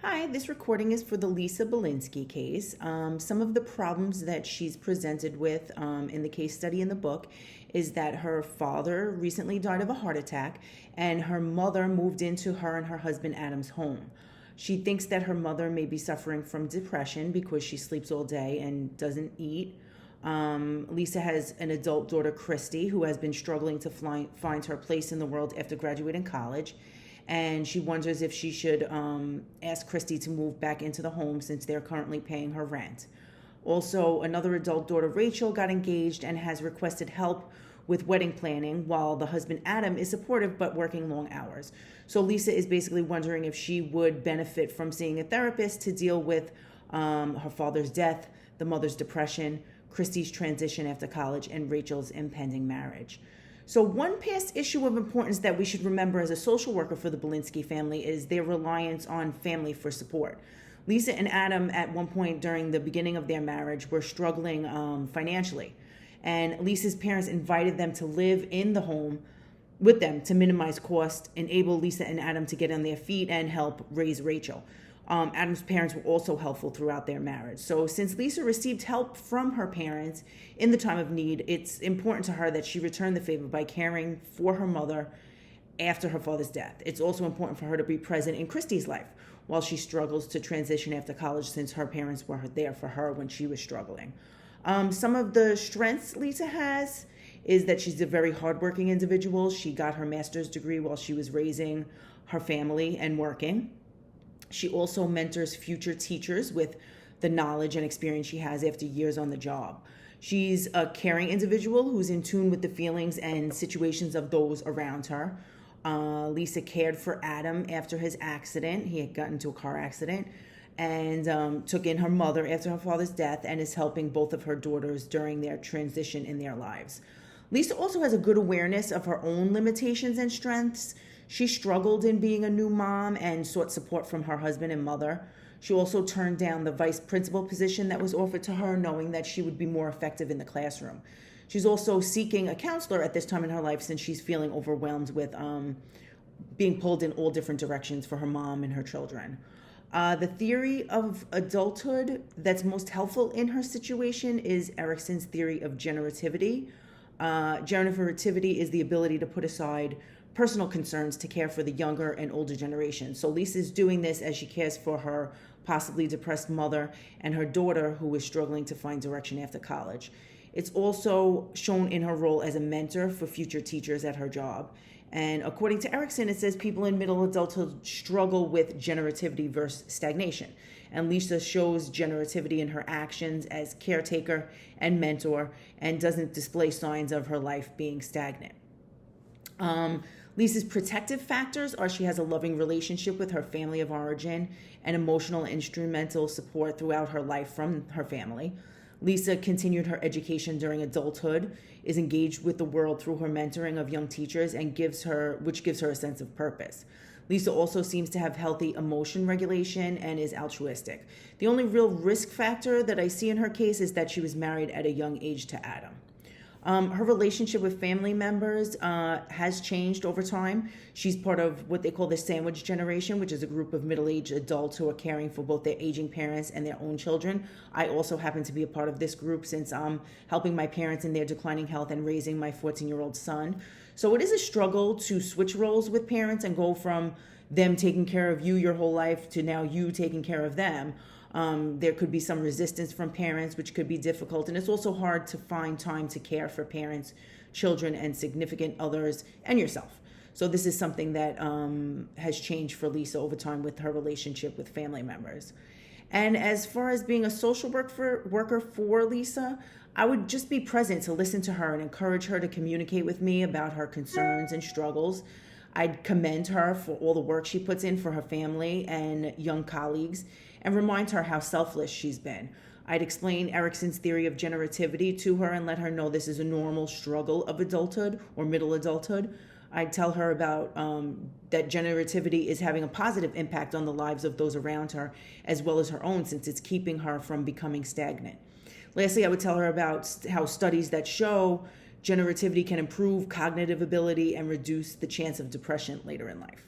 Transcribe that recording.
Hi, this recording is for the Lisa Balinski case. Some of the problems that she's presented with in the case study in the book is that her father recently died of a heart attack and her mother moved into her and her husband Adam's home. She thinks that her mother may be suffering from depression because she sleeps all day and doesn't eat. Lisa has an adult daughter, Christy, who has been struggling to find her place in the world after graduating college. And she wonders if she should ask Christy to move back into the home since they're currently paying her rent. Also, another adult daughter, Rachel, got engaged and has requested help with wedding planning, while the husband, Adam, is supportive but working long hours. So Lisa is basically wondering if she would benefit from seeing a therapist to deal with her father's death, the mother's depression, Christy's transition after college, and Rachel's impending marriage. So one past issue of importance that we should remember as a social worker for the Balinski family is their reliance on family for support. Lisa and Adam, at one point during the beginning of their marriage, were struggling financially. And Lisa's parents invited them to live in the home with them to minimize cost, enable Lisa and Adam to get on their feet, and help raise Rachel. Adam's parents were also helpful throughout their marriage. So since Lisa received help from her parents in the time of need, it's important to her that she return the favor by caring for her mother after her father's death. It's also important for her to be present in Christy's life while she struggles to transition after college, since her parents were there for her when she was struggling. Some of the strengths Lisa has is that she's a very hardworking individual. She got her master's degree while she was raising her family and working. She also mentors future teachers with the knowledge and experience she has after years on the job. She's a caring individual who's in tune with the feelings and situations of those around her. Lisa cared for Adam after his accident. He had gotten into a car accident and took in her mother after her father's death and is helping both of her daughters during their transition in their lives. Lisa also has a good awareness of her own limitations and strengths. She struggled in being a new mom and sought support from her husband and mother. She also turned down the vice principal position that was offered to her, knowing that she would be more effective in the classroom. She's also seeking a counselor at this time in her life since she's feeling overwhelmed with being pulled in all different directions for her mom and her children. The theory of adulthood that's most helpful in her situation is Erikson's theory of generativity. Generativity is the ability to put aside personal concerns to care for the younger and older generation. So Lisa's doing this as she cares for her possibly depressed mother and her daughter, who is struggling to find direction after college. It's also shown in her role as a mentor for future teachers at her job. And according to Erikson, it says people in middle adulthood struggle with generativity versus stagnation. And Lisa shows generativity in her actions as caretaker and mentor and doesn't display signs of her life being stagnant. Lisa's protective factors are she has a loving relationship with her family of origin and emotional and instrumental support throughout her life from her family. Lisa continued her education during adulthood, is engaged with the world through her mentoring of young teachers, and which gives her a sense of purpose. Lisa also seems to have healthy emotion regulation and is altruistic. The only real risk factor that I see in her case is that she was married at a young age to Adam. Her relationship with family members has changed over time. She's part of what they call the sandwich generation, which is a group of middle-aged adults who are caring for both their aging parents and their own children. I also happen to be a part of this group since I'm helping my parents in their declining health and raising my 14-year-old son. So it is a struggle to switch roles with parents and go from them taking care of you your whole life to now you taking care of them. There could be some resistance from parents, which could be difficult. And it's also hard to find time to care for parents, children, and significant others, and yourself. So this is something that has changed for Lisa over time with her relationship with family members. And as far as being a social worker for Lisa, I would just be present to listen to her and encourage her to communicate with me about her concerns and struggles. I'd commend her for all the work she puts in for her family and young colleagues and remind her how selfless she's been. I'd explain Erikson's theory of generativity to her and let her know this is a normal struggle of adulthood or middle adulthood. I'd tell her about that generativity is having a positive impact on the lives of those around her as well as her own, since it's keeping her from becoming stagnant. Lastly, I would tell her about how studies that show generativity can improve cognitive ability and reduce the chance of depression later in life.